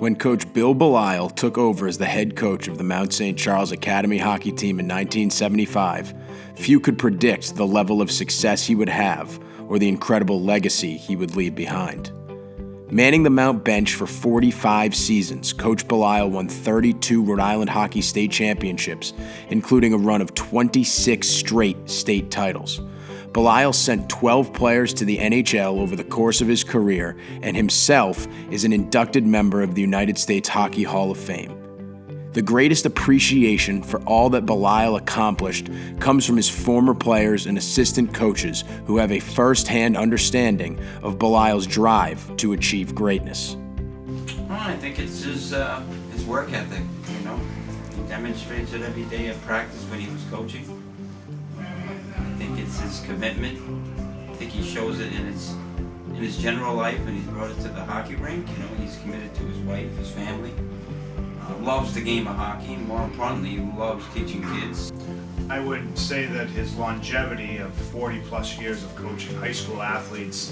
When coach Bill Belisle took over as the head coach of the Mount St. Charles Academy hockey team in 1975, few could predict the level of success he would have or the incredible legacy he would leave behind. Manning the Mount bench for 45 seasons, Coach Belisle won 32 Rhode Island Hockey State Championships, including a run of 26 straight state titles. Belisle sent 12 players to the NHL over the course of his career, and himself is an inducted member of the United States Hockey Hall of Fame. The greatest appreciation for all that Belisle accomplished comes from his former players and assistant coaches who have a first-hand understanding of Belisle's drive to achieve greatness. Well, I think it's his work ethic, you know. He demonstrates it every day at practice when he was coaching. I think it's his commitment. I think he shows it in his general life, and he's brought it to the hockey rink. You know, he's committed to his wife, his family. Loves the game of hockey, and more importantly, loves teaching kids. I would say that his longevity of 40 plus years of coaching high school athletes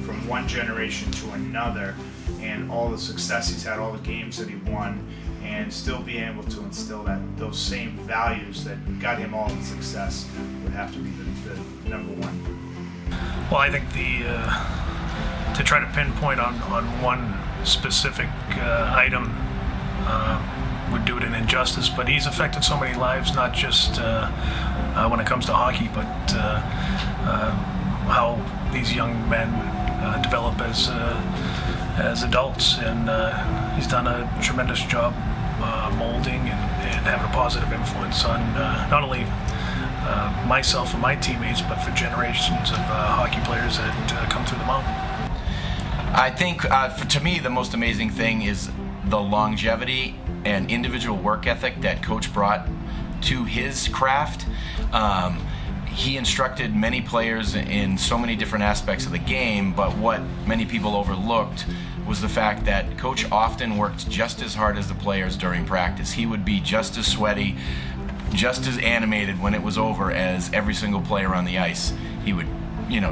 from one generation to another, and all the success he's had, all the games that he won, and still being able to instill those same values that got him all the success would have to be the number one. Well, I think to try to pinpoint on one specific item would do it an injustice, but he's affected so many lives, not just when it comes to hockey, but how these young men develop as adults, and he's done a tremendous job molding and having a positive influence on not only myself and my teammates, but for generations of hockey players that come through the mountain. I think to me the most amazing thing is the longevity and individual work ethic that Coach brought to his craft. He instructed many players in so many different aspects of the game, but what many people overlooked was the fact that Coach often worked just as hard as the players during practice. He would be just as sweaty, just as animated when it was over as every single player on the ice. He would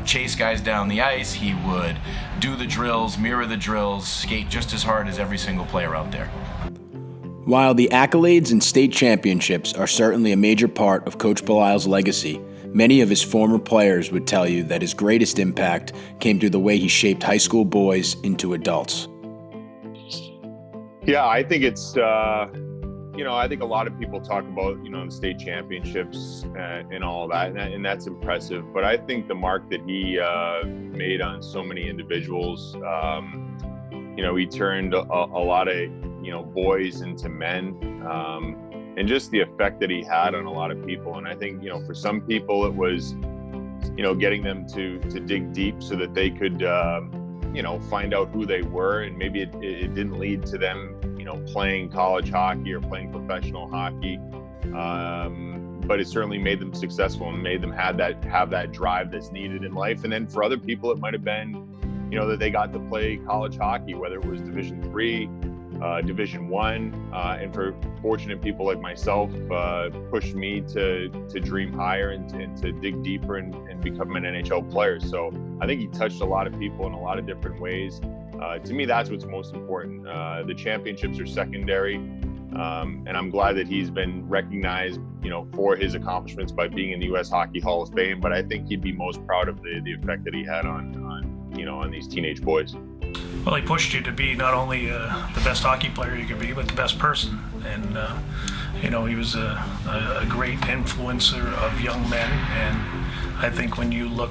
chase guys down the ice. He would do the drills, mirror the drills, skate just as hard as every single player out there. While the accolades and state championships are certainly a major part of Coach Belisle's legacy, many of his former players would tell you that his greatest impact came through the way he shaped high school boys into adults. Yeah, I think it's, I think a lot of people talk about, the state championships and all that, and that's impressive. But I think the mark that he made on so many individuals, he turned a lot of, boys into men, and just the effect that he had on a lot of people. And I think, for some people it was, getting them to dig deep so that they could, find out who they were. And maybe it didn't lead to them, playing college hockey or playing professional hockey. But it certainly made them successful and made them have that drive that's needed in life. And then for other people, it might have been, that they got to play college hockey, whether it was Division III, Division I, and for fortunate people like myself, pushed me to dream higher and to dig deeper and become an NHL player. So I think he touched a lot of people in a lot of different ways. To me, that's what's most important. The championships are secondary, and I'm glad that he's been recognized, for his accomplishments by being in the U.S. Hockey Hall of Fame. But I think he'd be most proud of the effect that he had on these teenage boys. Well, he pushed you to be not only the best hockey player you could be, but the best person. And, he was a great influencer of young men. And I think when you look,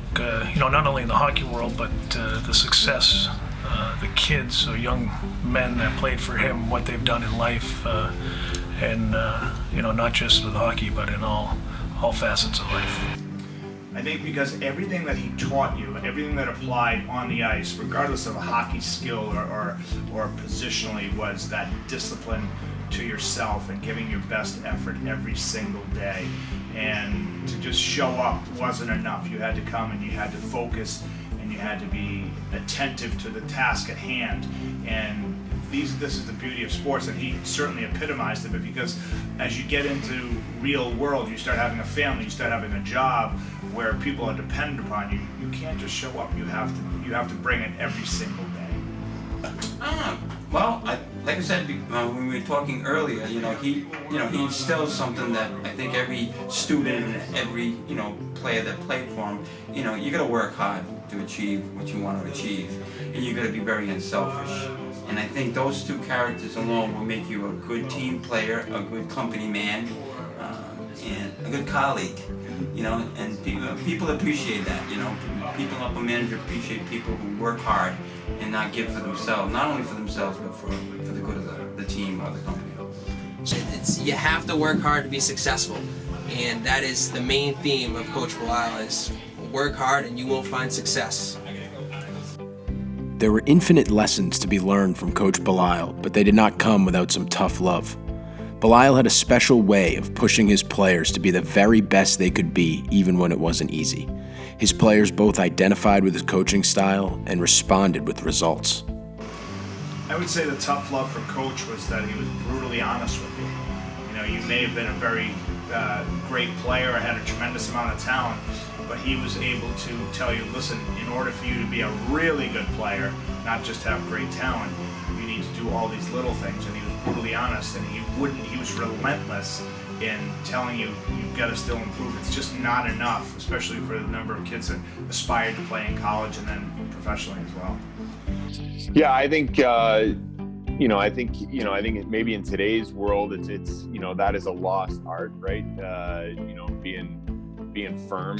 not only in the hockey world, but the success, the kids or young men that played for him, what they've done in life, and, not just with hockey, but in all facets of life. I think because everything that he taught you, everything that applied on the ice, regardless of a hockey skill or positionally, was that discipline to yourself and giving your best effort every single day. And to just show up wasn't enough. You had to come and you had to focus and you had to be attentive to the task at hand. And this is the beauty of sports, and he certainly epitomized it. But because as you get into real world, you start having a family, you start having a job where people are dependent upon you. You can't just show up. You have to bring it every single day. Well, like I said when we were talking earlier, he instills something that I think every student and every player that played for him, you got to work hard to achieve what you want to achieve, and you got to be very unselfish. And I think those two characters alone will make you a good team player, a good company man, and a good colleague. And people appreciate that. People up a manager appreciate people who work hard and not give for themselves, not only for themselves, but for the good of the team or the company. You have to work hard to be successful, and that is the main theme of Coach Belisle is work hard and you will find success. There were infinite lessons to be learned from Coach Belisle, but they did not come without some tough love. Belisle had a special way of pushing his players to be the very best they could be, even when it wasn't easy. His players both identified with his coaching style and responded with results. I would say the tough love for Coach was that he was brutally honest with you. You may have been a very great player or had a tremendous amount of talent, but he was able to tell you, listen, in order for you to be a really good player, not just have great talent, you need to do all these little things. And he was brutally honest, and he was relentless in telling you, you've got to still improve. It's just not enough, especially for the number of kids that aspire to play in college and then professionally as well. Yeah, I think I think maybe in today's world, it's that is a lost art, right? Being firm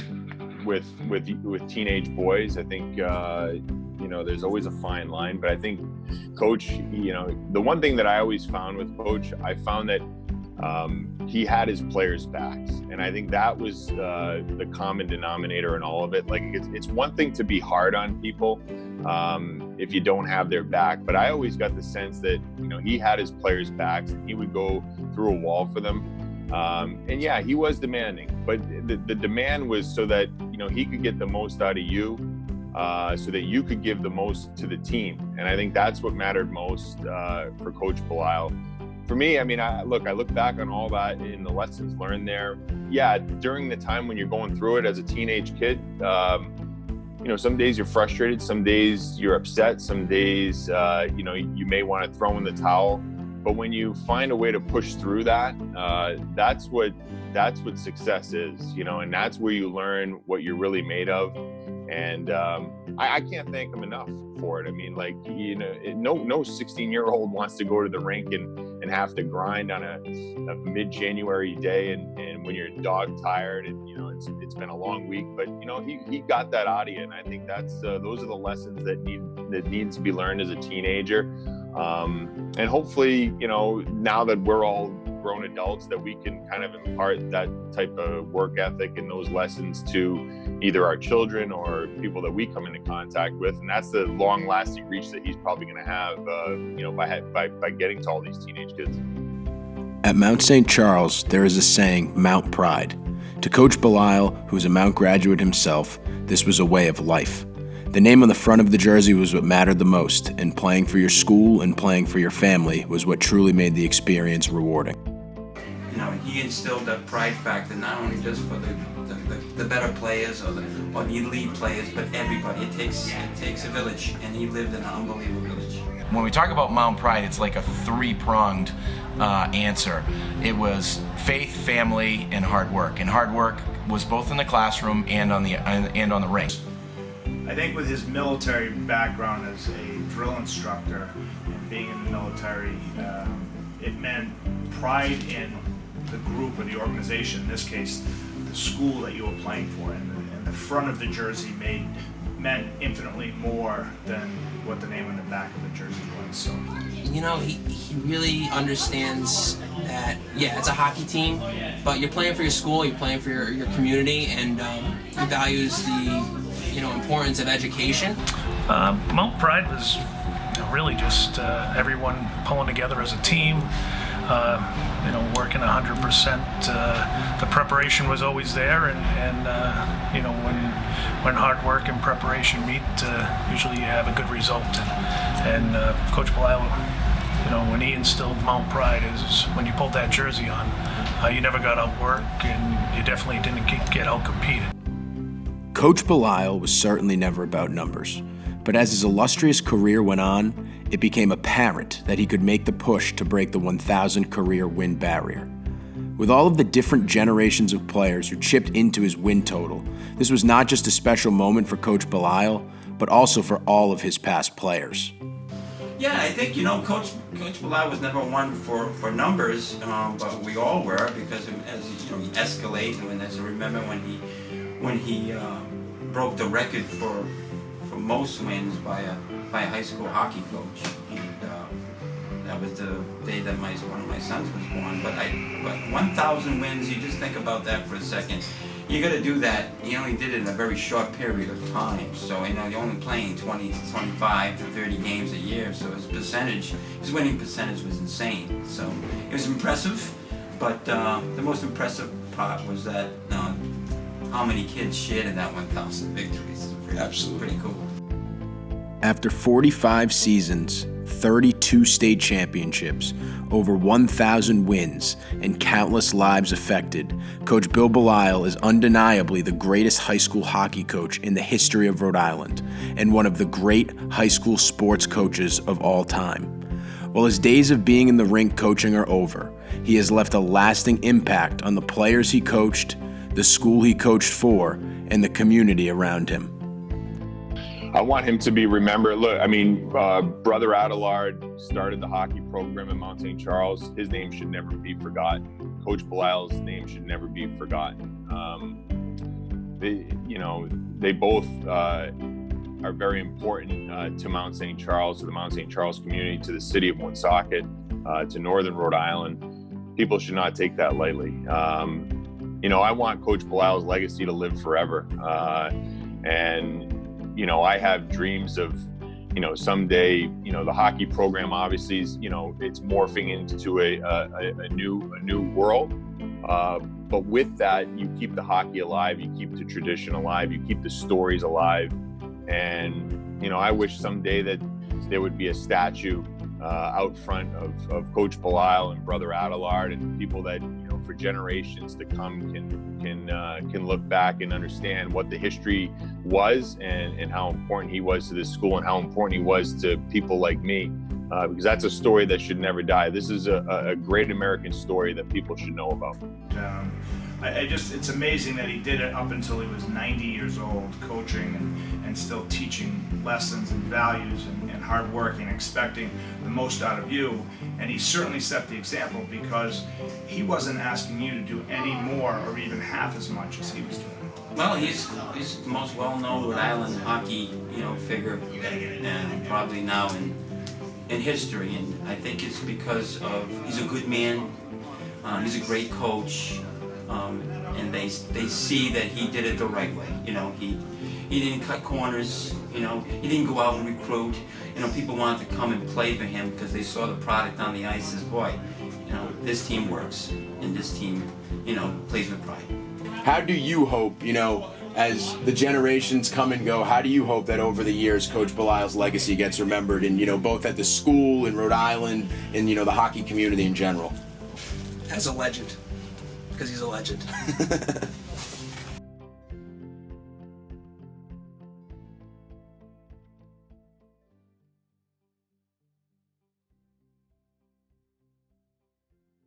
with teenage boys. I think there's always a fine line, but I think Coach, the one thing that I always found with Coach, I found that he had his players' backs, and I think that was the common denominator in all of it. Like it's one thing to be hard on people if you don't have their back, but I always got the sense that he had his players' backs, and he would go through a wall for them. And yeah, he was demanding, but the demand was so that he could get the most out of you, so that you could give the most to the team. And I think that's what mattered most for Coach Belisle. For me, I look back on all that in the lessons learned there. Yeah, during the time when you're going through it as a teenage kid, some days you're frustrated, some days you're upset, some days, you may want to throw in the towel. But when you find a way to push through that, that's what success is, and that's where you learn what you're really made of. And I can't thank him enough for it. No 16-year-old wants to go to the rink and have to grind on a mid-January day and when you're dog tired and it's been a long week. But he got that out of you, and I think that's those are the lessons that needs to be learned as a teenager. And hopefully, now that we're all grown adults, that we can kind of impart that type of work ethic and those lessons to either our children or people that we come into contact with. And that's the long-lasting reach that he's probably going to have, by getting to all these teenage kids. At Mount St. Charles, there is a saying, Mount Pride. To Coach Belisle, who's a Mount graduate himself, this was a way of life. The name on the front of the jersey was what mattered the most, and playing for your school and playing for your family was what truly made the experience rewarding. He instilled that pride factor, not only just for the better players or the elite players, but everybody. It takes a village, and he lived in an unbelievable village. When we talk about Mount Pride, it's like a three-pronged answer. It was faith, family, and hard work. And hard work was both in the classroom and on the rink. I think with his military background as a drill instructor and being in the military, it meant pride in the group or the organization, in this case, the school that you were playing for. And the front of the jersey meant infinitely more than what the name on the back of the jersey was. So, he really understands that, yeah, it's a hockey team, but you're playing for your school, you're playing for your community, and he values the importance of education. Mount Pride was really just everyone pulling together as a team, working 100%. The preparation was always there, and when hard work and preparation meet, usually you have a good result. And Coach Belisle, when he instilled Mount Pride, is when you pulled that jersey on, you never got outworked, and you definitely didn't get outcompeted. Coach Belisle was certainly never about numbers, But as his illustrious career went on, it became apparent that he could make the push to break the 1,000 career win barrier. With all of the different generations of players who chipped into his win total, this was not just a special moment for Coach Belisle, but also for all of his past players. Yeah, I think, Coach Belisle was never one for numbers, but we all were, because as he escalated. And as I remember when he broke the record for most wins by a high school hockey coach, and that was the day that one of my sons was born. But 1,000 wins, you just think about that for a second. You got to do that. He only did it in a very short period of time. So, you're only playing 20 to 25 to 30 games a year. So his winning percentage was insane. So it was impressive. But the most impressive part was that how many kids shared in that 1,000 victories. Absolutely. Pretty cool. After 45 seasons, 32 state championships, over 1,000 wins, and countless lives affected, Coach Bill Belisle is undeniably the greatest high school hockey coach in the history of Rhode Island, and one of the great high school sports coaches of all time. While his days of being in the rink coaching are over, he has left a lasting impact on the players he coached, the school he coached for, and the community around him. I want him to be remembered. Look, Brother Adelard started the hockey program in Mount St. Charles. His name should never be forgotten. Coach Belisle's name should never be forgotten. They both are very important to Mount St. Charles, to the Mount St. Charles community, to the city of Woonsocket, to Northern Rhode Island. People should not take that lightly. I want Coach Belisle's legacy to live forever. I have dreams of, someday, the hockey program obviously is, it's morphing into a new world. But with that, you keep the hockey alive, you keep the tradition alive, you keep the stories alive. And, I wish someday that there would be a statue out front of Coach Belisle and Brother Adelard, and people that, for generations to come can look back and understand what the history was and how important he was to this school and how important he was to people like me, because that's a story that should never die. This is a great American story that people should know about. It's amazing that he did it up until he was 90 years old, coaching and still teaching lessons and values and hard work and expecting the most out of you. And he certainly set the example, because he wasn't asking you to do any more or even half as much as he was doing. Well, he's the most well-known Rhode Island hockey, figure, and probably now in history. And I think it's because he's a good man. He's a great coach. And they see that he did it the right way. He didn't cut corners. He didn't go out and recruit. People wanted to come and play for him because they saw the product on the ice as, boy, this team works, and this team, plays with pride. How do you hope, as the generations come and go, how do you hope that over the years Coach Belisle's legacy gets remembered, and both at the school in Rhode Island and the hockey community in general? As a legend, because he's a legend.